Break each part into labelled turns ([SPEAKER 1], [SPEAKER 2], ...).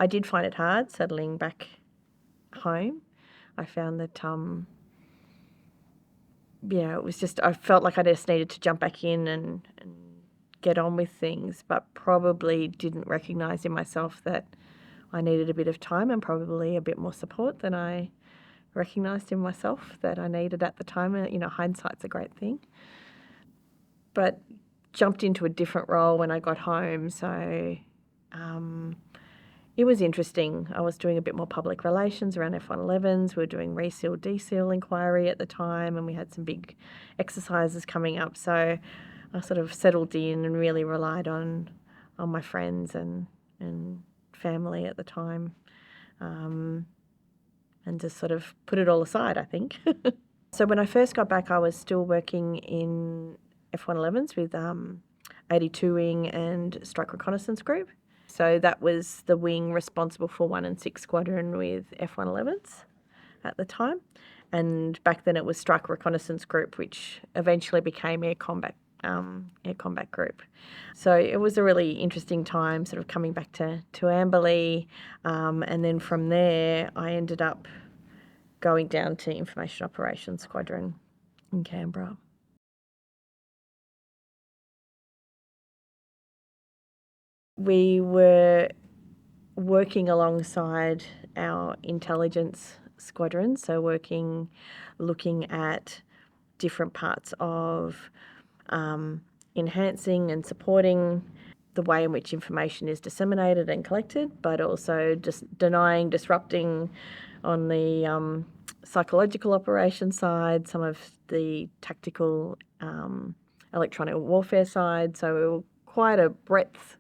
[SPEAKER 1] I did find it hard settling back home. I found that, it was just, I felt like I just needed to jump back in and get on with things, but probably didn't recognise in myself that I needed a bit of time and probably a bit more support than I recognised in myself that I needed at the time. And, hindsight's a great thing. But jumped into a different role when I got home, so it was interesting. I was doing a bit more public relations around F111s. We were doing reseal, deseal inquiry at the time, and we had some big exercises coming up. So I sort of settled in and really relied on my friends and family at the time, and just sort of put it all aside, I think. So when I first got back, I was still working in F111s with 82 Wing and Strike Reconnaissance Group. So that was the wing responsible for 1 and 6 Squadron with F111s at the time. And back then it was Strike Reconnaissance Group, which eventually became Air Combat Group. So it was a really interesting time, sort of coming back to Amberley. And then from there, I ended up going down to Information Operations Squadron in Canberra. We were working alongside our intelligence squadron, so looking at different parts of enhancing and supporting the way in which information is disseminated and collected, but also just denying, disrupting on the psychological operation side, some of the tactical electronic warfare side. So we were quite a breadth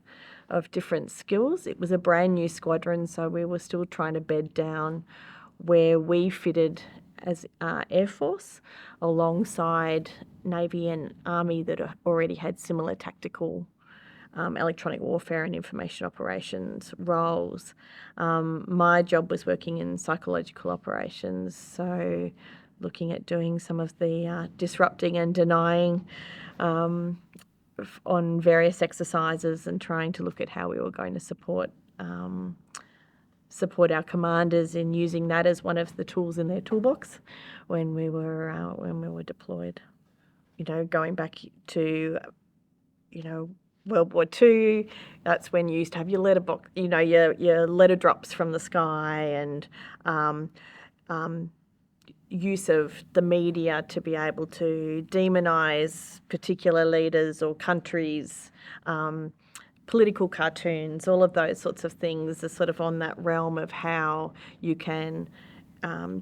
[SPEAKER 1] of different skills. It was a brand new squadron, so we were still trying to bed down where we fitted as Air Force alongside Navy and Army that already had similar tactical electronic warfare and information operations roles. My job was working in psychological operations, so looking at doing some of the disrupting and denying on various exercises and trying to look at how we were going to support our commanders in using that as one of the tools in their toolbox when we were deployed. Going back to World War II, that's when you used to have your letterbox, your letter drops from the sky, and use of the media to be able to demonise particular leaders or countries, political cartoons, all of those sorts of things are sort of on that realm of how you can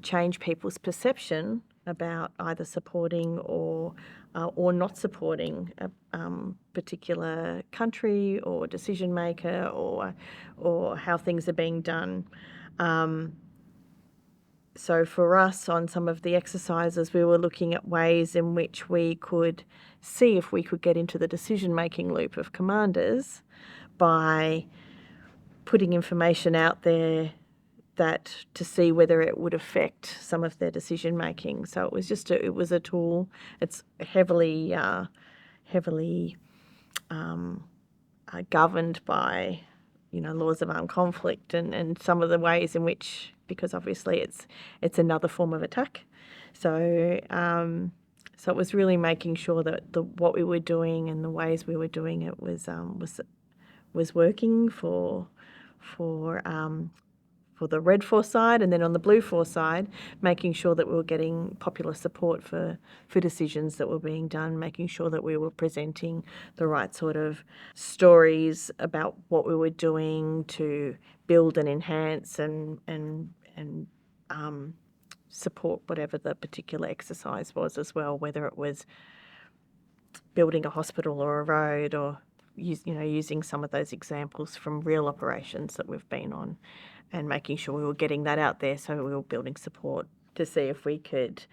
[SPEAKER 1] change people's perception about either supporting or not supporting a particular country or decision maker or how things are being done. So for us, on some of the exercises, we were looking at ways in which we could see if we could get into the decision-making loop of commanders by putting information out there to see whether it would affect some of their decision-making. So it was a tool. It's heavily governed by laws of armed conflict and some of the ways in which, because obviously it's another form of attack. So it was really making sure that what we were doing and the ways we were doing it was working for the Red Force side, and then on the Blue Force side, making sure that we were getting popular support for decisions that were being done, making sure that we were presenting the right sort of stories about what we were doing to build and enhance and support whatever the particular exercise was as well, whether it was building a hospital or a road or using some of those examples from real operations that we've been on, and making sure we were getting that out there. So we were building support to see if we could,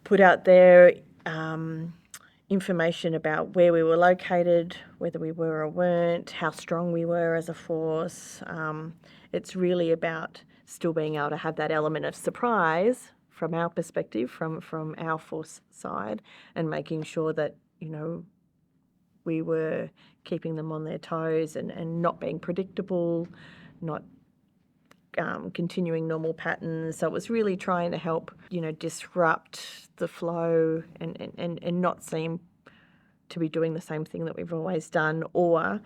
[SPEAKER 1] put out there information about where we were located, whether we were or weren't, how strong we were as a force. It's really about still being able to have that element of surprise from our perspective, from our force side, and making sure that, we were keeping them on their toes and not being predictable, not continuing normal patterns. So it was really trying to help, disrupt the flow and not seem to be doing the same thing that we've always done, or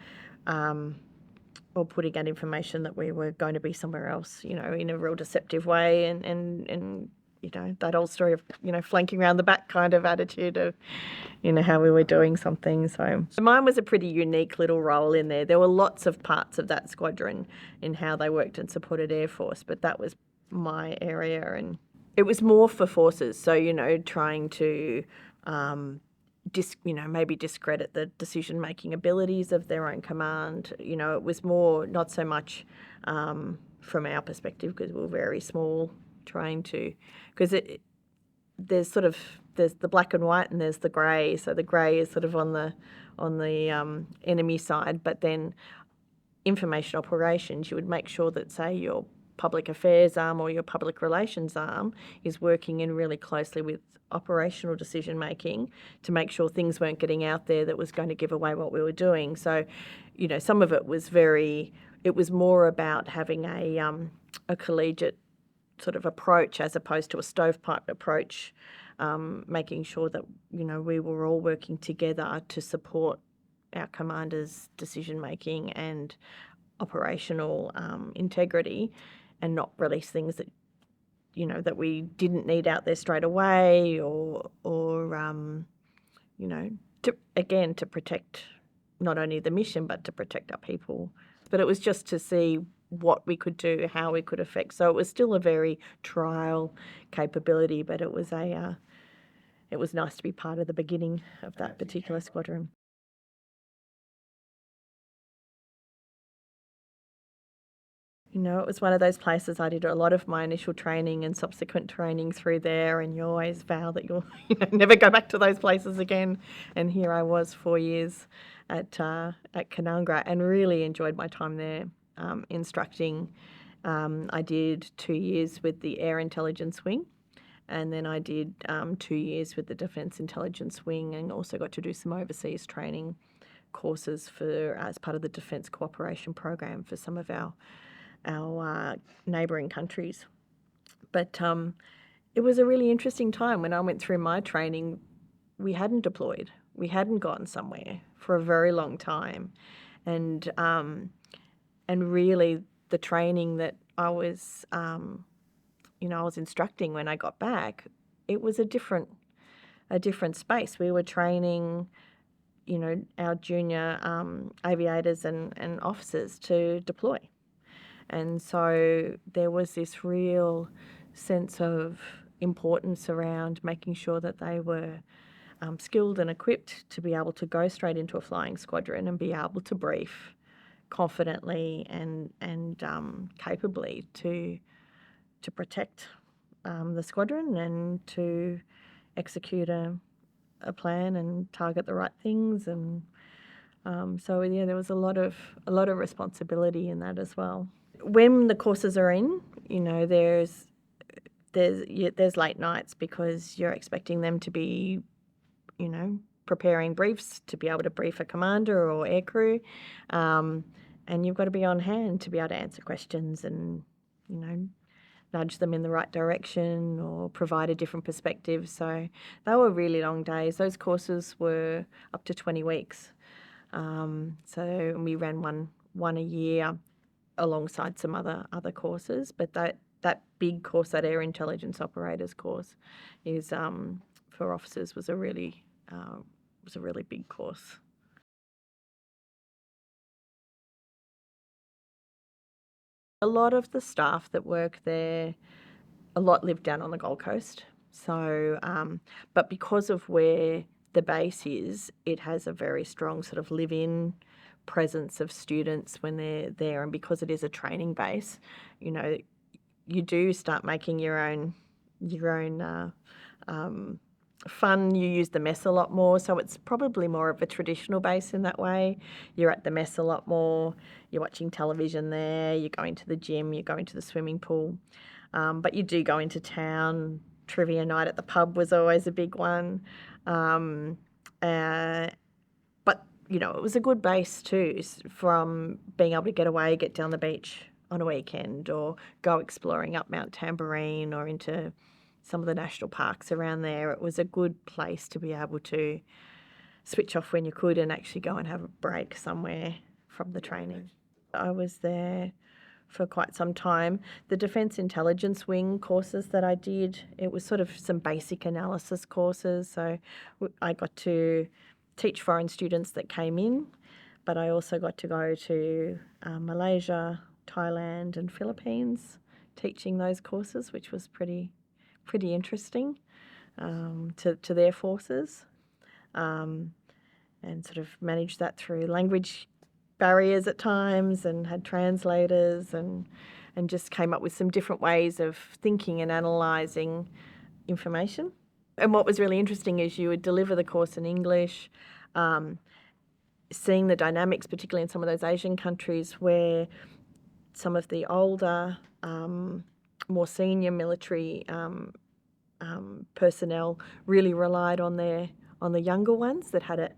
[SPEAKER 1] putting out information that we were going to be somewhere else, in a real deceptive way, and that old story of, flanking around the back kind of attitude of, how we were doing something. So mine was a pretty unique little role in there. There were lots of parts of that squadron in how they worked and supported Air Force, but that was my area, and it was more for forces. So, trying to maybe discredit the decision-making abilities of their own command. It was more, not so much from our perspective, because we were very small, trying to, because there's the black and white and there's the grey. So the grey is sort of on the enemy side, but then information operations, you would make sure that, say, your public affairs arm or your public relations arm is working in really closely with operational decision making to make sure things weren't getting out there that was going to give away what we were doing. So, some of it was it was more about having a collegiate sort of approach as opposed to a stovepipe approach, making sure that, we were all working together to support our commanders' decision making and operational integrity, and not release things that, that we didn't need out there straight away, or to protect not only the mission but to protect our people. But it was just to see what we could do, how we could affect. So it was still a very trial capability, but it was nice to be part of the beginning of that particular squadron. It was one of those places. I did a lot of my initial training and subsequent training through there, and you always vow that you'll never go back to those places again. And here I was 4 years at Canungra, and really enjoyed my time there, instructing. I did 2 years with the Air Intelligence Wing, and then I did 2 years with the Defence Intelligence Wing, and also got to do some overseas training courses as part of the Defence Cooperation Program for some of our neighbouring countries. But it was a really interesting time. When I went through my training, we hadn't deployed. We hadn't gone somewhere for a very long time. And really the training that I was, I was instructing when I got back, it was a different space. We were training, our junior aviators and officers to deploy. And so there was this real sense of importance around making sure that they were skilled and equipped to be able to go straight into a flying squadron and be able to brief confidently and capably to protect the squadron and to execute a plan and target the right things. And there was a lot of responsibility in that as well. When the courses are in, there's late nights because you're expecting them to be, preparing briefs to be able to brief a commander or aircrew, and you've got to be on hand to be able to answer questions and, nudge them in the right direction or provide a different perspective. So they were really long days. Those courses were up to 20 weeks. So we ran one a year alongside some other courses, but that big course, that Air Intelligence Operators course, is for officers was a really big course. A lot of the staff that work there, a lot live down on the Gold Coast. So, but because of where the base is, it has a very strong sort of live-in presence of students when they're there, and because it is a training base, you do start making your own fun. You use the mess a lot more, so it's probably more of a traditional base in that way. You're at the mess a lot more. You're watching television there. You're going to the gym. You're going to the swimming pool, but you do go into town. Trivia night at the pub was always a big one. But it was a good base too, from being able to get away, get down the beach on a weekend, or go exploring up Mount Tamborine or into some of the national parks around there. It was a good place to be able to switch off when you could and actually go and have a break somewhere from the training. I was there for quite some time. The Defence Intelligence Wing courses that I did, it was sort of some basic analysis courses. So I got to teach foreign students that came in, but I also got to go to Malaysia, Thailand and Philippines teaching those courses, which was pretty interesting to their forces, and sort of managed that through language barriers at times and had translators and just came up with some different ways of thinking and analysing information. And what was really interesting is you would deliver the course in English, seeing the dynamics, particularly in some of those Asian countries where some of the older, more senior military personnel really relied on the younger ones that had a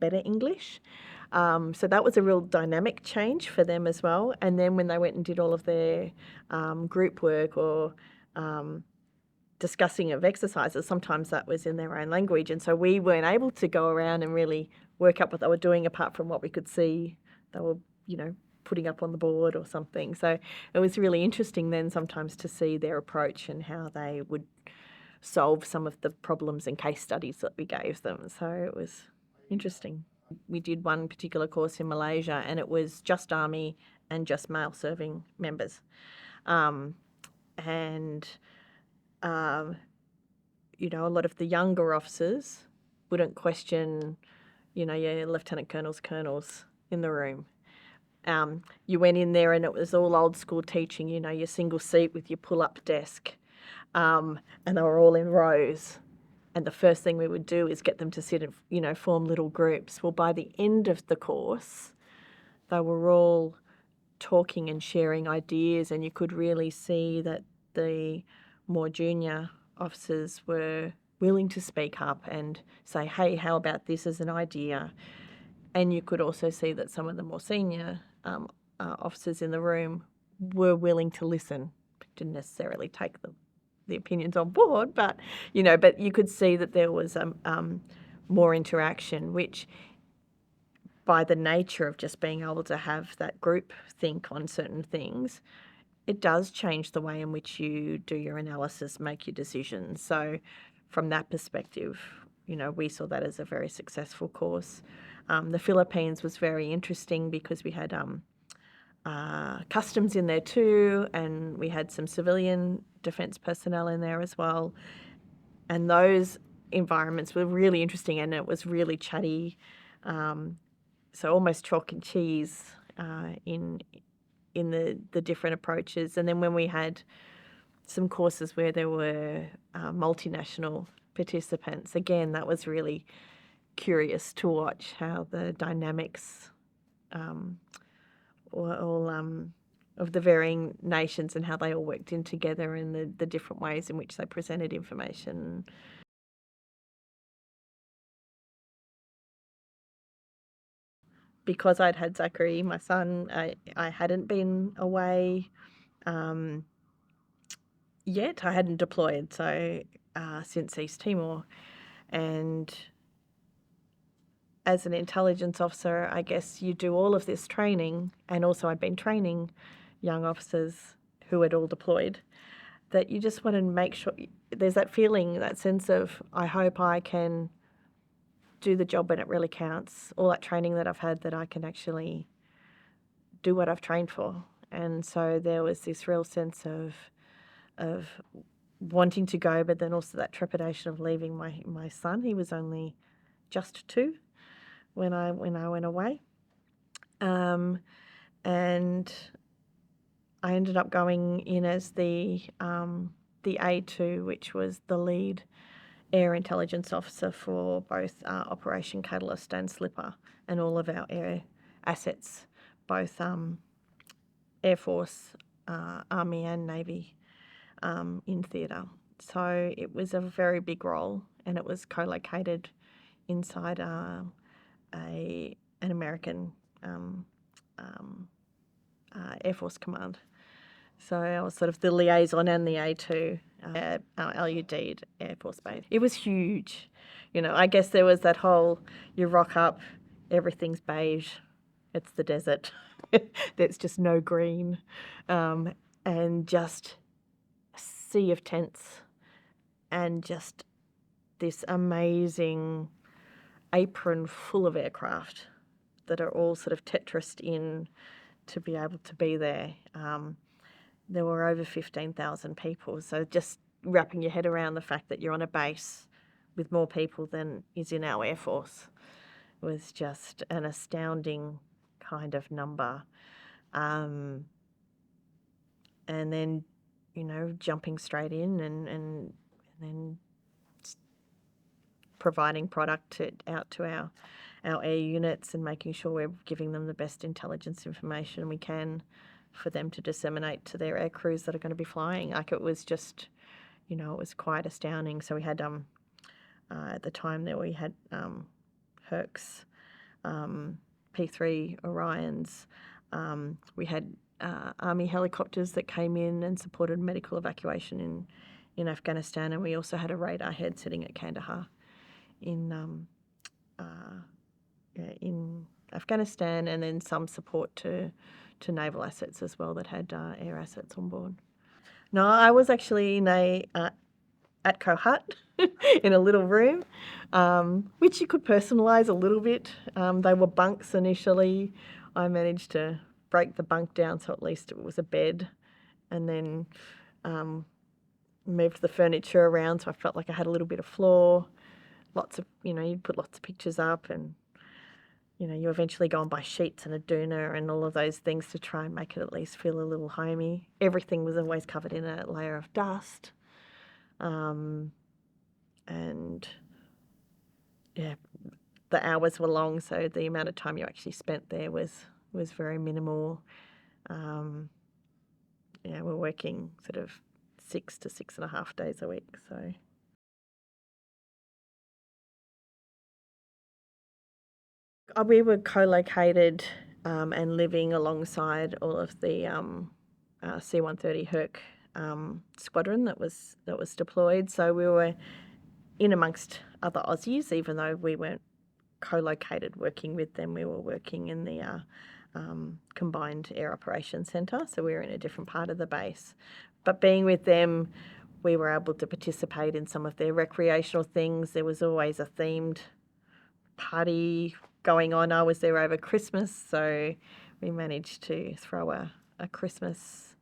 [SPEAKER 1] better English. So that was a real dynamic change for them as well. And then when they went and did all of their group work or discussing of exercises, sometimes that was in their own language. And so we weren't able to go around and really work out what they were doing apart from what we could see they were, putting up on the board or something. So it was really interesting then sometimes to see their approach and how they would solve some of the problems and case studies that we gave them. So it was interesting. We did one particular course in Malaysia and it was just Army and just male serving members. A lot of the younger officers wouldn't question, your lieutenant colonels in the room. You went in there and it was all old school teaching, your single seat with your pull-up desk, and they were all in rows. And the first thing we would do is get them to sit and, form little groups. Well, by the end of the course, they were all talking and sharing ideas, and you could really see that the more junior officers were willing to speak up and say, hey, how about this as an idea? And you could also see that some of the more senior officers in the room were willing to listen, didn't necessarily take the opinions on board, but you could see that there was more interaction, which by the nature of just being able to have that group think on certain things, it does change the way in which you do your analysis, make your decisions. So from that perspective, we saw that as a very successful course. The Philippines was very interesting because we had customs in there too, and we had some civilian defence personnel in there as well. And those environments were really interesting, and it was really chatty, so almost chalk and cheese in the different approaches. And then when we had some courses where there were multinational participants, again, that was really curious to watch how the dynamics of the varying nations and how they all worked in together and the different ways in which they presented information. Because I'd had Zachary, my son, I hadn't been away yet. I hadn't deployed, so since East Timor. And as an intelligence officer, I guess you do all of this training, and also I'd been training young officers who had all deployed, that you just want to make sure there's that feeling, that sense of, I hope I can do the job when it really counts, all that training that I've had, that I can actually do what I've trained for. And so there was this real sense of wanting to go, but then also that trepidation of leaving my son. He was only just 2 when I went away. And I ended up going in as the A2, which was the lead air intelligence officer for both Operation Catalyst and Slipper, and all of our air assets, both Air Force, Army and Navy in theatre. So it was a very big role, and it was co-located inside an American Air Force Command. So I was sort of the liaison and the A2 at LUD at Air Force Base. It was huge. I guess there was that whole, you rock up, everything's beige, it's the desert. There's just no green. And just a sea of tents and just this amazing apron full of aircraft that are all sort of tetrised in to be able to be there. There were over 15,000 people. So just wrapping your head around the fact that you're on a base with more people than is in our Air Force was just an astounding kind of number. And then, jumping straight in and then providing product out to our air units and making sure we're giving them the best intelligence information we can for them to disseminate to their air crews that are going to be flying. Like, it was just, it was quite astounding. So we had, at the time there we had Hercs, P3 Orions. We had Army helicopters that came in and supported medical evacuation in Afghanistan, and we also had a radar head sitting at Kandahar in Afghanistan, and then some support to naval assets as well that had air assets on board. No, I was actually in a ATCO hut in a little room, which you could personalise a little bit. They were bunks initially. I managed to break the bunk down so at least it was a bed, and then moved the furniture around so I felt like I had a little bit of floor. Lots of, you'd put lots of pictures up, and you eventually go and buy sheets and a doona and all of those things to try and make it at least feel a little homey. Everything was always covered in a layer of dust. And yeah, the hours were long, so the amount of time you actually spent there was very minimal. We're working sort of 6 to 6.5 days a week, so. We were co-located and living alongside all of the C-130 Herc squadron that was deployed. So we were in amongst other Aussies, even though we weren't co-located working with them. We were working in the Combined Air Operations Centre, so we were in a different part of the base. But being with them, we were able to participate in some of their recreational things. There was always a themed party going on. I was there over Christmas, so we managed to throw a Christmas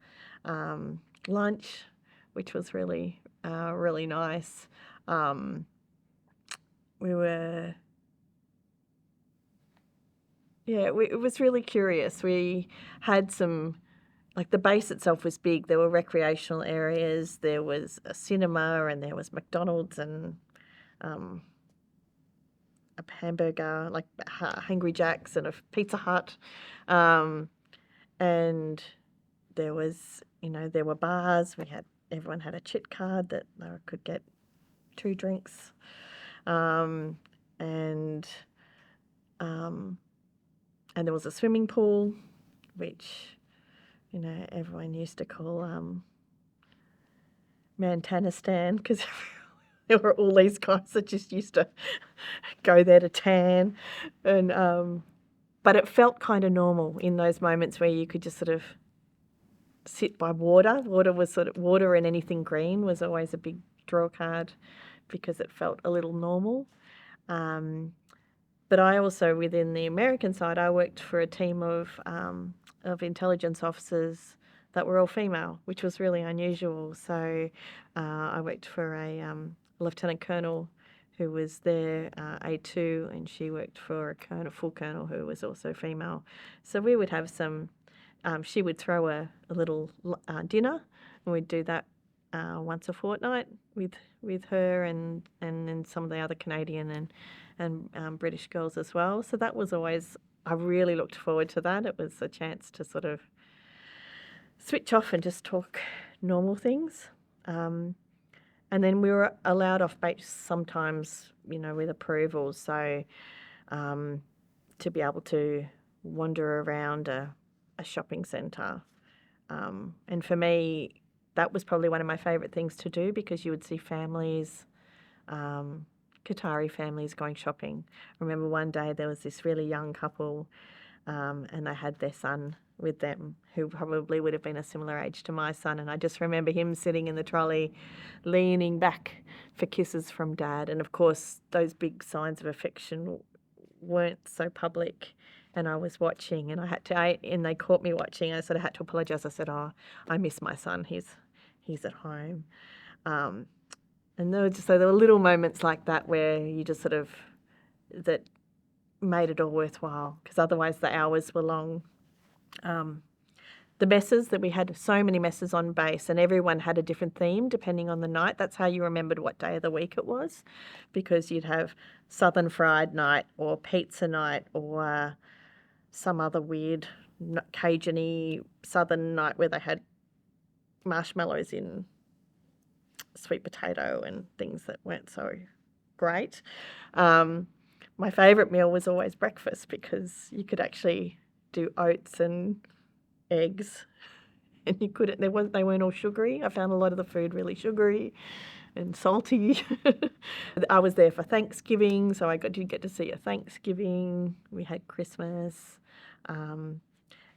[SPEAKER 1] lunch, which was really nice. It was really curious. We had some, like, the base itself was big. There were recreational areas, there was a cinema, and there was McDonald's and a hamburger, like Hungry Jack's and a Pizza Hut. And there was, there were bars. Everyone had a chit card that they could get 2 drinks. And there was a swimming pool, which, everyone used to call Mantanistan, because there were all these guys that just used to go there to tan. And but it felt kind of normal in those moments where you could just sort of sit by water. Water and anything green was always a big draw card because it felt a little normal. But I also, within the American side, I worked for a team of intelligence officers that were all female, which was really unusual. So I worked for a lieutenant colonel who was there, A2, and she worked for a full colonel who was also female. So we would have some, she would throw a little dinner, and we'd do that once a fortnight with her and then some of the other Canadian and British girls as well. So that was always, I really looked forward to that. It was a chance to sort of switch off and just talk normal things. And then we were allowed off base sometimes, with approval. So to be able to wander around a shopping centre. And for me, that was probably one of my favourite things to do, because you would see families, Qatari families going shopping. I remember one day there was this really young couple, and they had their son with them, who probably would have been a similar age to my son. And I just remember him sitting in the trolley, leaning back for kisses from Dad. And of course, those big signs of affection weren't so public. And I was watching, and and they caught me watching. I sort of had to apologise. I said, "Oh, I miss my son. He's at home." And there were little moments like that where you just sort of, that made it all worthwhile, because otherwise the hours were long. The messes that we had, so many messes on base, and everyone had a different theme depending on the night. That's how you remembered what day of the week it was, because you'd have Southern Fried night or pizza night or some other weird Cajun-y Southern night where they had marshmallows in sweet potato and things that weren't so great. My favourite meal was always breakfast, because you could actually do oats and eggs, and you couldn't. They weren't all sugary. I found a lot of the food really sugary and salty. I was there for Thanksgiving, so I did get to see a Thanksgiving. We had Christmas, and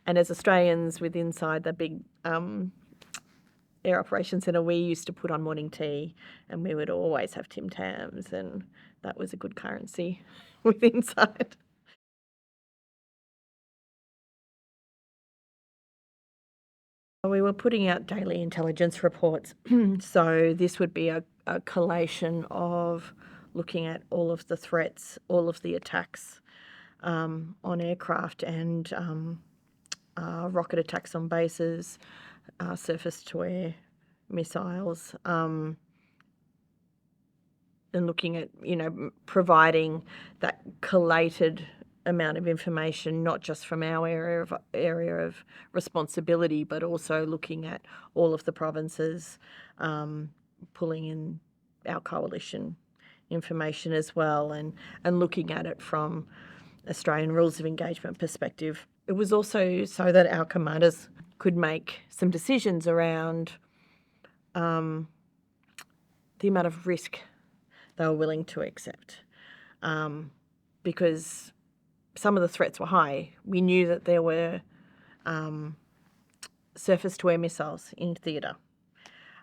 [SPEAKER 1] as Australians, with inside the big Air Operations Centre, we used to put on morning tea, and we would always have Tim Tams, and that was a good currency with inside. We were putting out daily intelligence reports, so this would be a collation of looking at all of the threats, all of the attacks on aircraft and rocket attacks on bases, surface-to-air missiles, and looking at, providing that collated amount of information, not just from our area of responsibility, but also looking at all of the provinces, pulling in our coalition information as well, and looking at it from Australian rules of engagement perspective. It was also so that our commanders could make some decisions around the amount of risk they were willing to accept, because some of the threats were high. We knew that there were surface-to-air missiles in theatre,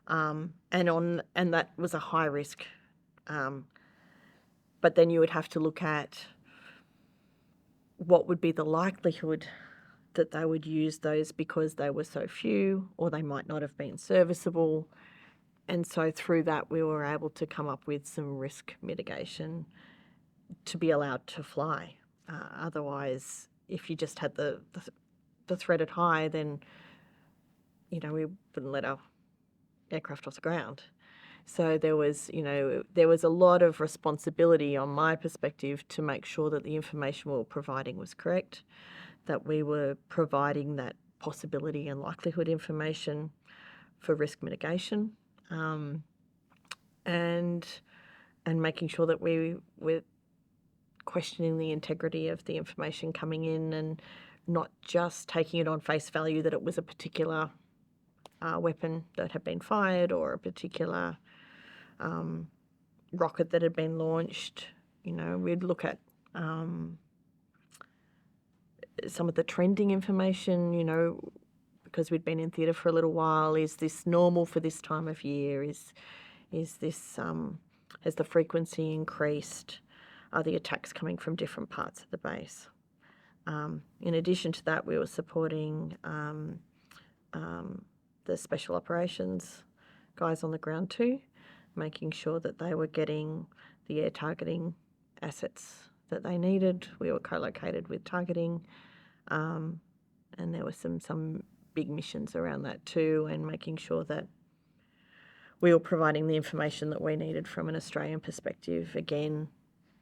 [SPEAKER 1] and that was a high risk. But then you would have to look at what would be the likelihood that they would use those, because they were so few, or they might not have been serviceable. And so through that, we were able to come up with some risk mitigation to be allowed to fly. Otherwise, if you just had the threat at high, then, we wouldn't let our aircraft off the ground. So there was a lot of responsibility on my perspective to make sure that the information we were providing was correct, that we were providing that possibility and likelihood information for risk mitigation, and making sure that we were questioning the integrity of the information coming in, and not just taking it on face value that it was a particular weapon that had been fired, or a particular rocket that had been launched. We'd look at some of the trending information, because we'd been in theatre for a little while. Is this normal for this time of year? Is this has the frequency increased? Are the attacks coming from different parts of the base? In addition to that, we were supporting the special operations guys on the ground too, making sure that they were getting the air targeting assets that they needed. We were co-located with targeting, and there were some big missions around that too, and making sure that we were providing the information that we needed from an Australian perspective. Again,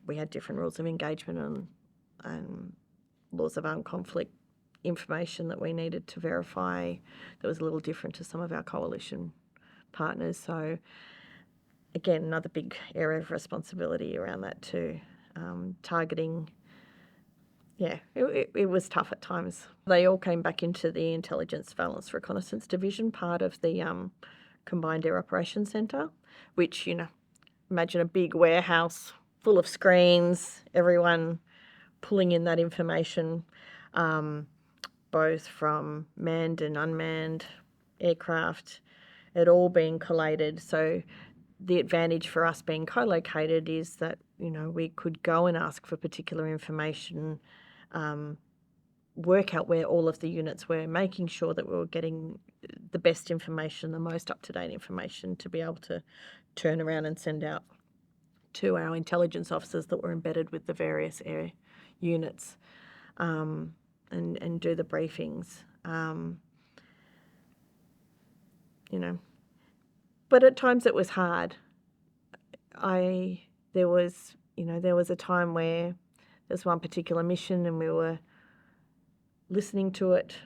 [SPEAKER 1] we had different rules of engagement and laws of armed conflict information that we needed to verify that was a little different to some of our coalition partners. So again, another big area of responsibility around that too. Targeting yeah, it was tough at times. They all came back into the Intelligence Surveillance Reconnaissance Division, part of the Combined Air Operations Centre, which, imagine a big warehouse full of screens, everyone pulling in that information, both from manned and unmanned aircraft, it all being collated. So the advantage for us being co-located is that, we could go and ask for particular information, work out where all of the units were, making sure that we were getting the best information, the most up-to-date information to be able to turn around and send out to our intelligence officers that were embedded with the various air units, and do the briefings. But at times it was hard. There was a time where there's one particular mission and we were listening to it,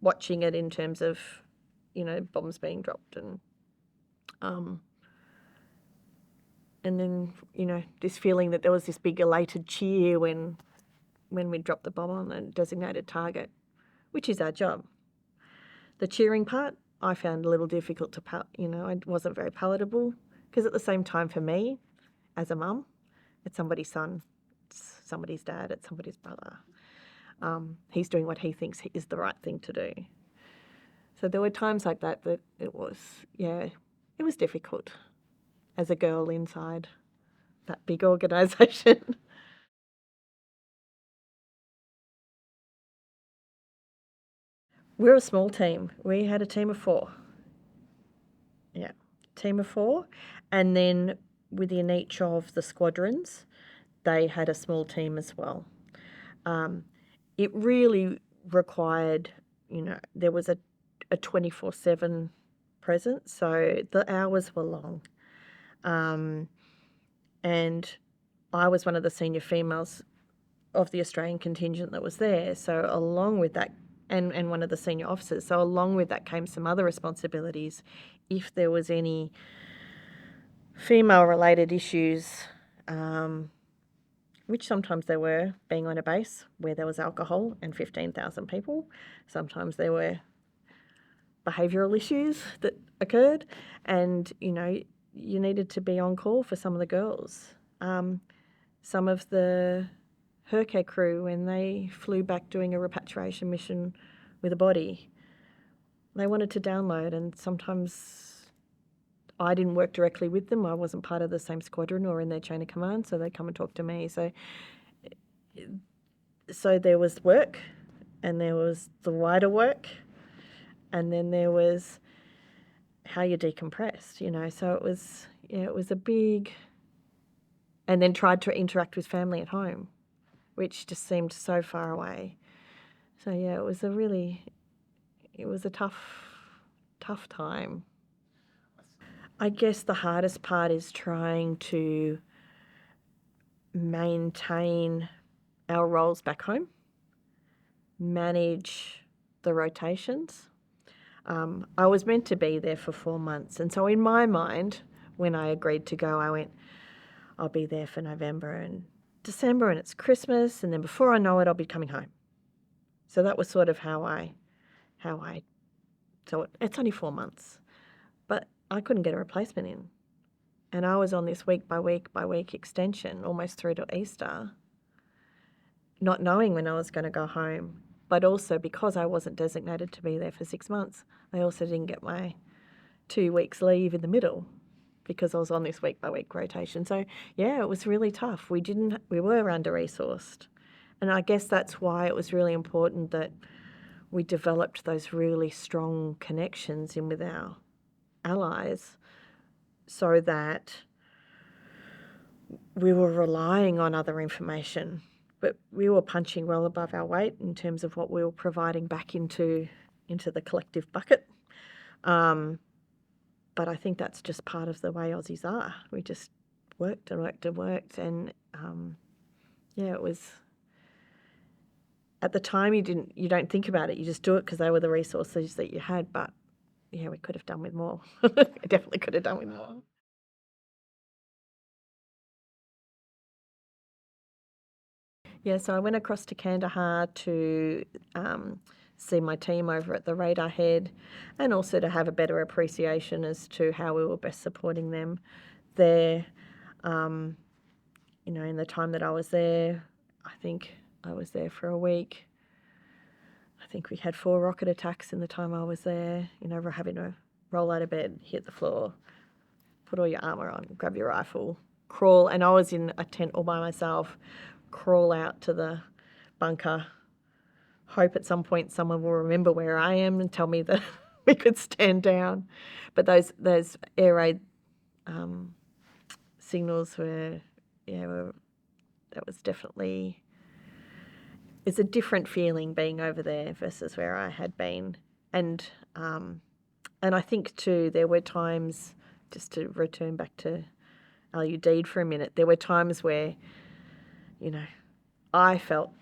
[SPEAKER 1] watching it in terms of, bombs being dropped and then, this feeling that there was this big elated cheer when we dropped the bomb on a designated target, which is our job. The cheering part, I found a little difficult to, it wasn't very palatable, because at the same time for me, as a mum, it's somebody's son, it's somebody's dad, it's somebody's brother. He's doing what he thinks is the right thing to do. So there were times like that it was difficult as a girl inside that big organisation. We're a small team. We had a team of 4. Yeah, team of 4. And then within each of the squadrons, they had a small team as well. It really required, there was a 24/7 presence, so the hours were long. And I was one of the senior females of the Australian contingent that was there. So along with that, and one of the senior officers, so along with that came some other responsibilities. If there was any female-related issues, which sometimes there were, being on a base where there was alcohol and 15,000 people, sometimes there were behavioural issues that occurred, and, you needed to be on call for some of the girls. Some of the Hercare crew, when they flew back doing a repatriation mission with a body, they wanted to download, and sometimes I didn't work directly with them. I wasn't part of the same squadron or in their chain of command, so they'd come and talk to me. So there was work, and there was the wider work, and then there was how you decompressed, So it was a big, and then tried to interact with family at home, which just seemed so far away. So yeah, it was a tough time. I guess the hardest part is trying to maintain our roles back home, manage the rotations. I was meant to be there for 4 months, and so in my mind, when I agreed to go, I went, I'll be there for November and December, and it's Christmas, and then before I know it, I'll be coming home. So that was sort of so it's only 4 months, but I couldn't get a replacement in. And I was on this week by week extension almost through to Easter, not knowing when I was going to go home. But also because I wasn't designated to be there for 6 months, I also didn't get my 2 weeks leave in the middle because I was on this week by week rotation. So yeah, it was really tough. We were under-resourced. And I guess that's why it was really important that we developed those really strong connections in with our allies, so that we were relying on other information, but we were punching well above our weight in terms of what we were providing back into the collective bucket. But I think that's just part of the way Aussies are. We just worked and worked and worked, and it was. At the time, you don't think about it. You just do it because they were the resources that you had. But yeah, we could have done with more. Definitely could have done with more. Yeah, so I went across to Kandahar to see my team over at the Radar Head, and also to have a better appreciation as to how we were best supporting them there. In the time that I was there, I think I was there for a week. I think we had 4 rocket attacks in the time I was there. We're having to roll out of bed, hit the floor, put all your armour on, grab your rifle, crawl, and I was in a tent all by myself, crawl out to the bunker, hope at some point someone will remember where I am and tell me that we could stand down. But those air raid signals that was definitely, it's a different feeling being over there versus where I had been. And I think too, there were times, just to return back to Al Udeid for a minute, there were times where, I felt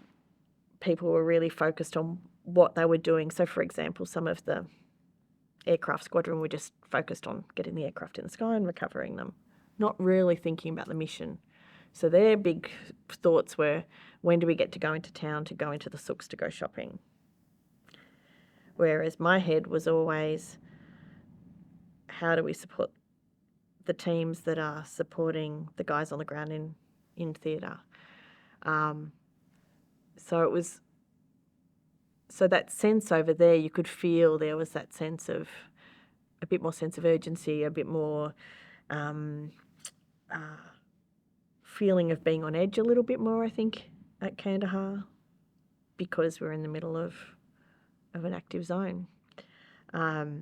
[SPEAKER 1] people were really focused on what they were doing. So, for example, some of the aircraft squadron were just focused on getting the aircraft in the sky and recovering them, not really thinking about the mission. So their big thoughts were, when do we get to go into town, to go into the souks, to go shopping? Whereas my head was always, how do we support the teams that are supporting the guys on the ground in theatre? So that sense over there, you could feel there was that sense of, a bit more sense of urgency, a bit more feeling of being on edge a little bit more, I think, at Kandahar, because we're in the middle of an active zone. There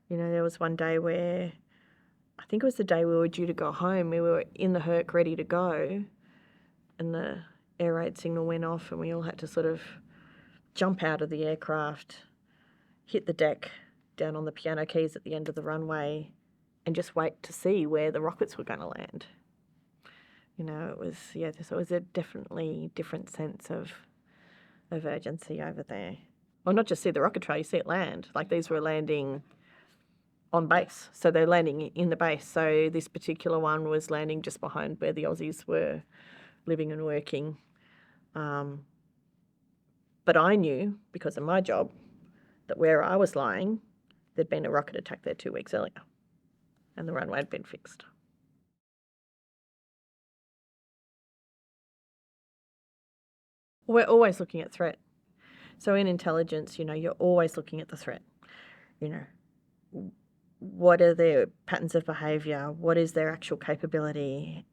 [SPEAKER 1] was one day where, I think it was the day we were due to go home, we were in the Herc ready to go, and the air raid signal went off, and we all had to sort of jump out of the aircraft, hit the deck down on the piano keys at the end of the runway, and just wait to see where the rockets were going to land. It was, so it was a definitely different sense of urgency over there. Well, not just see the rocket trail, you see it land. Like, these were landing on base, so they're landing in the base. So this particular one was landing just behind where the Aussies were living and working. But I knew, because of my job, that where I was lying, there'd been a rocket attack there 2 weeks earlier, and the runway had been fixed. We're always looking at threat. So in intelligence, you're always looking at the threat. What are their patterns of behaviour? What is their actual capability?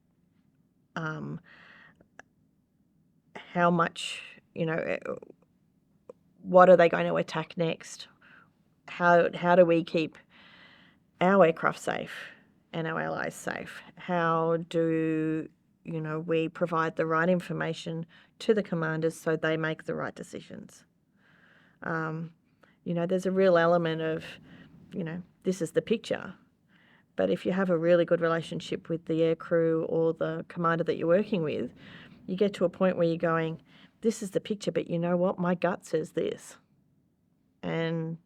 [SPEAKER 1] How much, what are they going to attack next? How do we keep our aircraft safe and our allies safe? How do, we provide the right information to the commanders so they make the right decisions? There's a real element of, this is the picture. But if you have a really good relationship with the aircrew or the commander that you're working with, you get to a point where you're going, this is the picture, but you know what? My gut says this. And,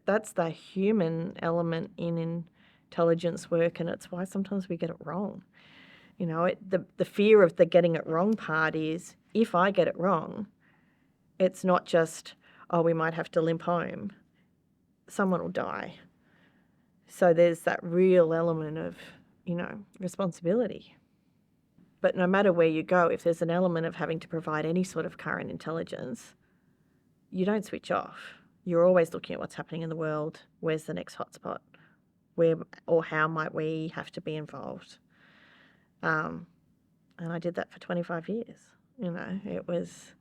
[SPEAKER 1] that's the human element in intelligence work, and it's why sometimes we get it wrong. The fear of the getting it wrong part is, if I get it wrong, it's not just, oh, we might have to limp home. Someone will die. So there's that real element of, responsibility. But no matter where you go, if there's an element of having to provide any sort of current intelligence, you don't switch off. You're always looking at what's happening in the world. Where's the next hotspot? Where or how might we have to be involved? And I did that for 25 years. It was,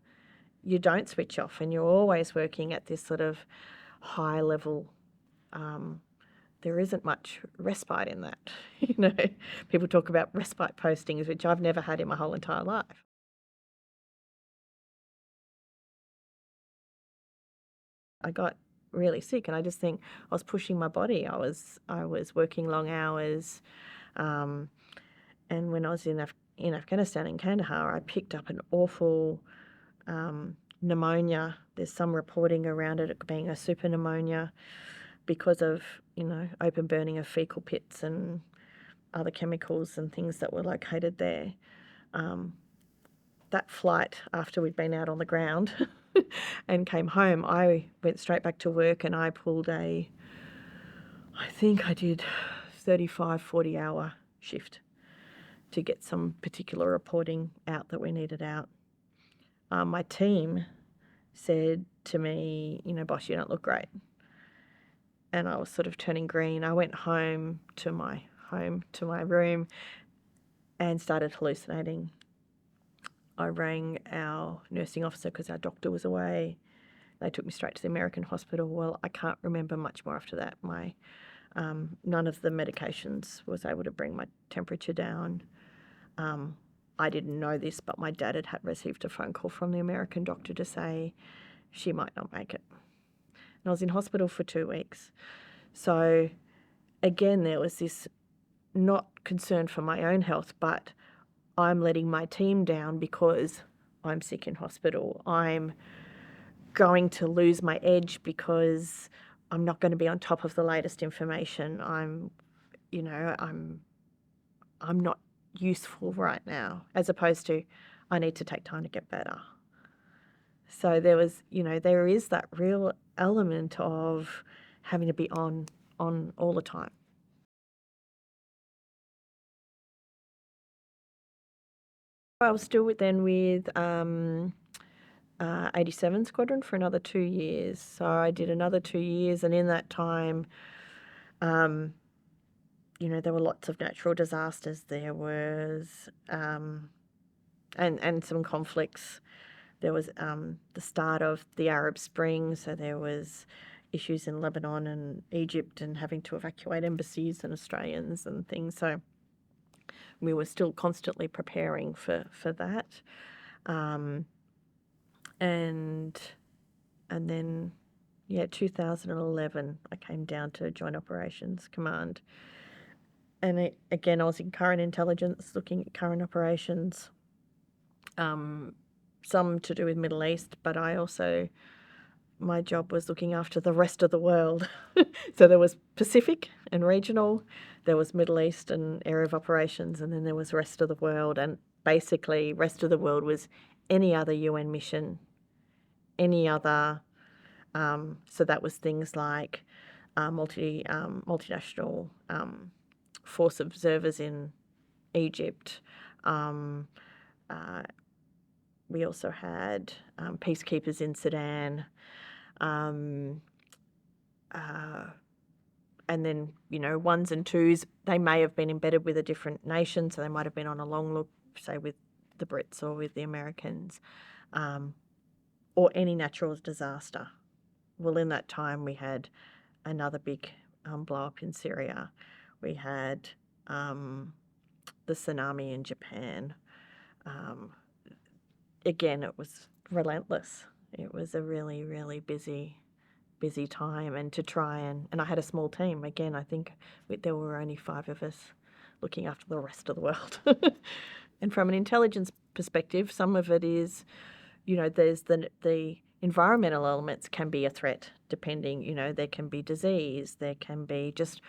[SPEAKER 1] you don't switch off, and you're always working at this sort of high level. There isn't much respite in that. People talk about respite postings, which I've never had in my whole entire life. I got really sick, and I just think I was pushing my body. I was working long hours, and when I was in Afghanistan, in Kandahar, I picked up an awful pneumonia. There's some reporting around it being a super pneumonia because of, open burning of fecal pits and other chemicals and things that were located there. that flight, after we'd been out on the ground and came home, I went straight back to work, and I pulled I think I did 35, 40-hour shift to get some particular reporting out that we needed out. My team said to me, "Boss, you don't look great." And I was sort of turning green. I went home to my room and started hallucinating. I rang our nursing officer because our doctor was away. They took me straight to the American hospital. Well, I can't remember much more after that. None of the medications was able to bring my temperature down. I didn't know this, but my dad had received a phone call from the American doctor to say she might not make it. And I was in hospital for 2 weeks. So again, there was this not concern for my own health, but I'm letting my team down because I'm sick in hospital. I'm going to lose my edge because I'm not going to be on top of the latest information. I'm not useful right now, as opposed to I need to take time to get better. So there is that real element of having to be on all the time. I was still with 87 Squadron for another 2 years. So I did another 2 years, and in that time, there were lots of natural disasters. There was and some conflicts. There was the start of the Arab Spring, so there was issues in Lebanon and Egypt and having to evacuate embassies and Australians and things. So we were still constantly preparing for that. And then, 2011, I came down to Joint Operations Command. And again, I was in current intelligence, looking at current operations, some to do with Middle East, but my job was looking after the rest of the world. So there was Pacific and regional, there was Middle East and area of operations, and then there was rest of the world. And basically, rest of the world was any other UN mission, any other, so that was things like multinational force observers in Egypt. We also had peacekeepers in Sudan. And then, ones and twos, they may have been embedded with a different nation, so they might have been on a long look, say, with the Brits or with the Americans, or any natural disaster. Well, in that time, we had another big blow-up in Syria. We had the tsunami in Japan. Again, it was relentless. It was a really, really busy time, and to try and I had a small team. Again, I think there were only 5 of us looking after the rest of the world. And from an intelligence perspective, some of it is, there's the environmental elements can be a threat, depending, there can be disease, there can be just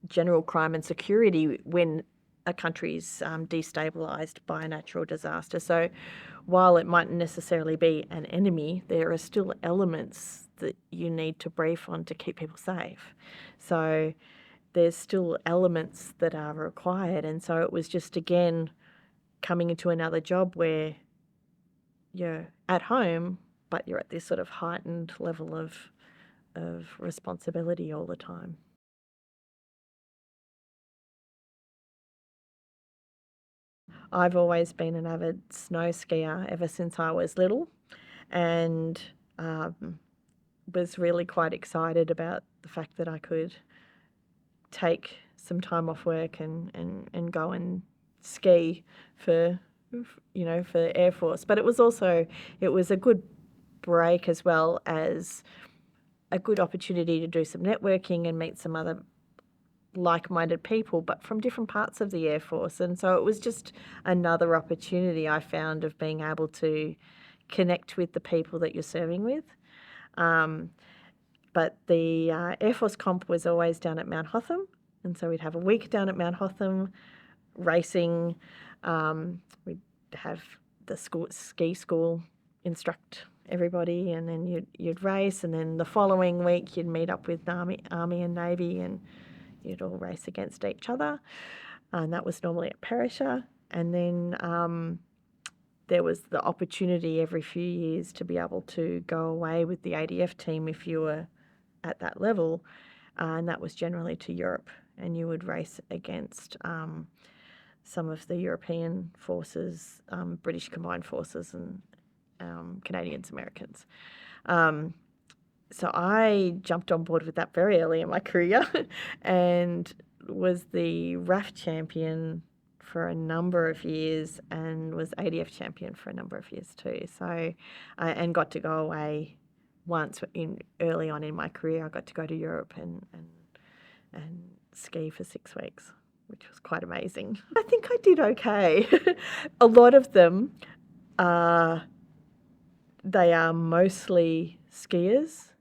[SPEAKER 1] general crime and security when a country's destabilised by a natural disaster. So while it mightn't necessarily be an enemy, there are still elements that you need to brief on to keep people safe. So there's still elements that are required. And so it was just, again, coming into another job where you're at home, but you're at this sort of heightened level of responsibility all the time. I've always been an avid snow skier ever since I was little, and was really quite excited about the fact that I could take some time off work and go and ski for Air Force. But it was a good break, as well as a good opportunity to do some networking and meet some other like-minded people, but from different parts of the Air Force. And so it was just another opportunity I found of being able to connect with the people that you're serving with. But the Air Force comp was always down at Mount Hotham, and so we'd have a week down at Mount Hotham racing. We'd have the ski school instruct everybody, and then you'd race, and then the following week you'd meet up with Army and Navy, and you'd all race against each other. And that was normally at Perisher. And then there was the opportunity every few years to be able to go away with the ADF team if you were at that level, and that was generally to Europe, and you would race against some of the European forces, British Combined Forces, and Canadians, Americans. So I jumped on board with that very early in my career and was the RAF champion for a number of years, and was ADF champion for a number of years too. So, and got to go away once early on in my career. I got to go to Europe and ski for 6 weeks, which was quite amazing. I think I did okay. A lot of them they are mostly skiers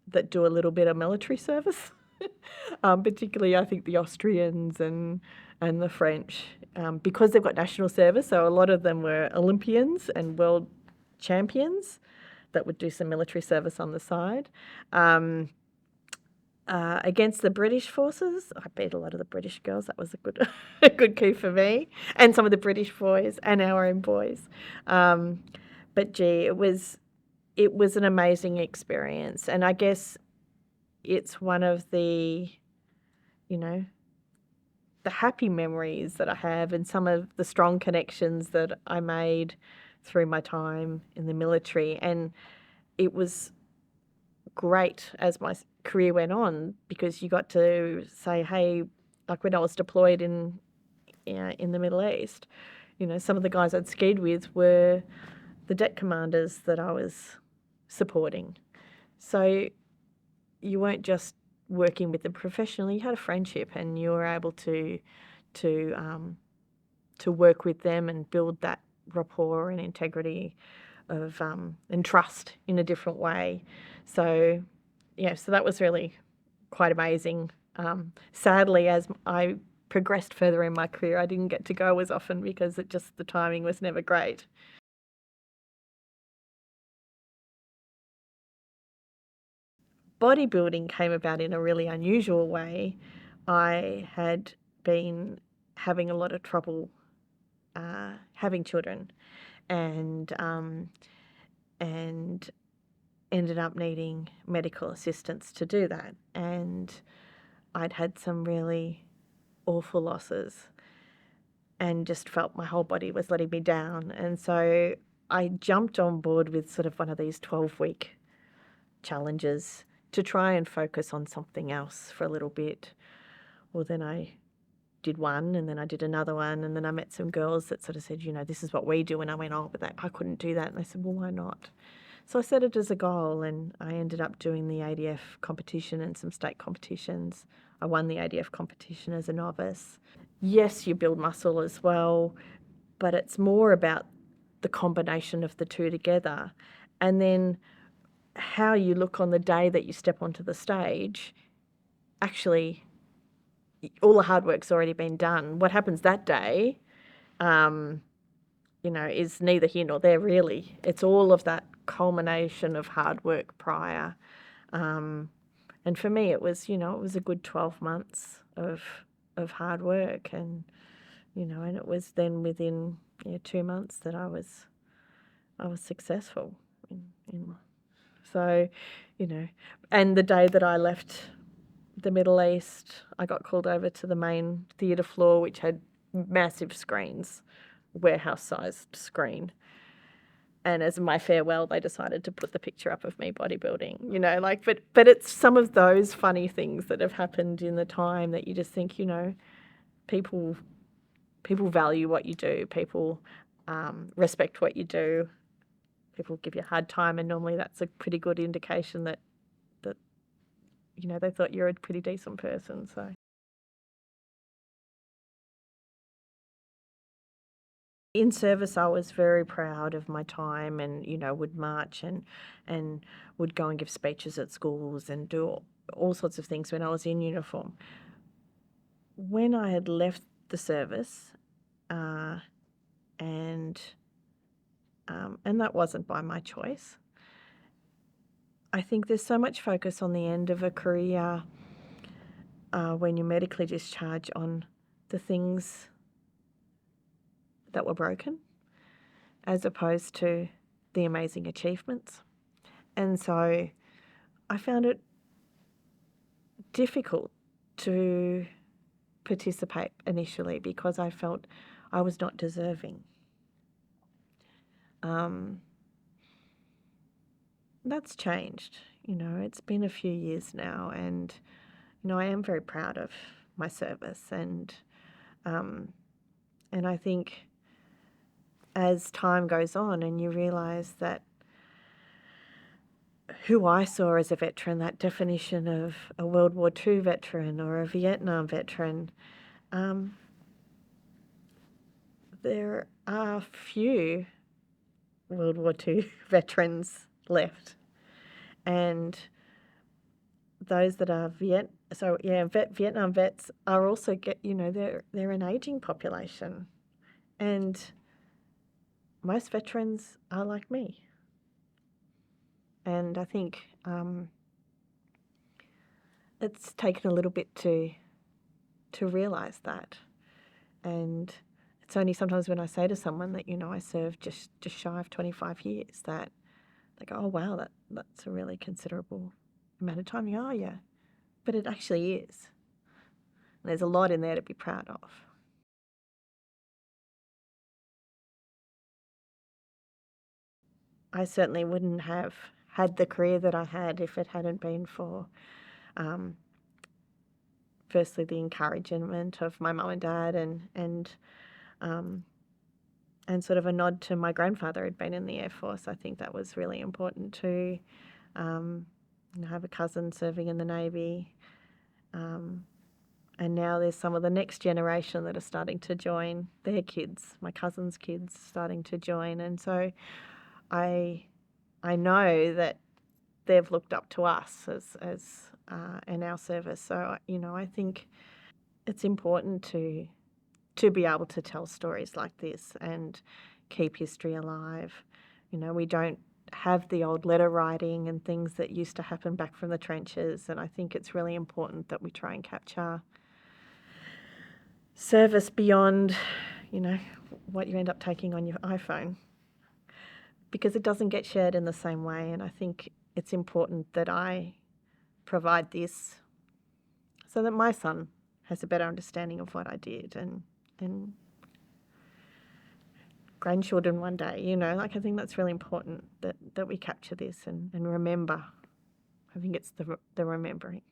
[SPEAKER 1] that do a little bit of military service. Particularly, I think the Austrians and the French, because they've got national service. So a lot of them were Olympians and world champions that would do some military service on the side. Against the British forces, I beat a lot of the British girls. That was a good coup for me, and some of the British boys and our own boys. But gee, it was an amazing experience, and I guess it's one of the, the happy memories that I have, and some of the strong connections that I made through my time in the military. And it was great as my career went on, because you got to say, hey, like when I was deployed in the Middle East, some of the guys I'd skied with were the deck commanders that I was supporting. So you weren't just working with them professionally; you had a friendship, and you were able to work with them and build that rapport and integrity of and trust in a different way. So so that was really quite amazing. Sadly, as I progressed further in my career, I didn't get to go as often because the timing was never great. Bodybuilding came about in a really unusual way. I had been having a lot of trouble having children, and ended up needing medical assistance to do that. And I'd had some really awful losses, and just felt my whole body was letting me down. And so I jumped on board with sort of one of these 12-week challenges to try and focus on something else for a little bit. Well, then I did one, and then I did another one, and then I met some girls that sort of said, this is what we do. And I went, oh, but I couldn't do that. And they said, well, why not? So I set it as a goal, and I ended up doing the ADF competition and some state competitions. I won the ADF competition as a novice. Yes, you build muscle as well, but it's more about the combination of the two together. And then how you look on the day that you step onto the stage, actually, all the hard work's already been done. What happens that day, is neither here nor there, really. It's all of that culmination of hard work prior. And for me, it was a good 12 months of hard work, and and it was then within 2 months that I was successful so and the day that I left the Middle East, I got called over to the main theatre floor, which had massive screens, warehouse-sized screen. And as my farewell, they decided to put the picture up of me bodybuilding, but it's some of those funny things that have happened in the time that you just think, people value what you do, people respect what you do, people give you a hard time, and normally that's a pretty good indication that they thought you're a pretty decent person. So. In service, I was very proud of my time, and would march and would go and give speeches at schools and do all sorts of things when I was in uniform. When I had left the service and that wasn't by my choice. I think there's so much focus on the end of a career when you're medically discharged on the things that were broken as opposed to the amazing achievements. And so I found it difficult to participate initially because I felt I was not deserving. That's changed. It's been a few years now, and I am very proud of my service, and I think as time goes on and you realise that who I saw as a veteran, that definition of a World War II veteran or a Vietnam veteran, there are few World War II veterans left. And those that are Vietnam vets are also they're an aging population, and most veterans are like me. And I think it's taken a little bit to realise that. And it's only sometimes when I say to someone that, I served just shy of 25 years that they go, oh, wow, that's a really considerable amount of time. Oh, yeah. But it actually is. And there's a lot in there to be proud of. I certainly wouldn't have had the career that I had if it hadn't been for, firstly, the encouragement of my mum and dad and sort of a nod to my grandfather who'd been in the Air Force. I think that was really important too. Have a cousin serving in the Navy. And now there's some of the next generation that are starting to join, their kids, my cousin's kids starting to join. And so I know that they've looked up to us as in our service. So, I think it's important to be able to tell stories like this and keep history alive. We don't have the old letter writing and things that used to happen back from the trenches, and I think it's really important that we try and capture service beyond, what you end up taking on your iPhone, because it doesn't get shared in the same way. And I think it's important that I provide this so that my son has a better understanding of what I did, and grandchildren one day, I think that's really important that we capture this and remember. I think it's the remembering.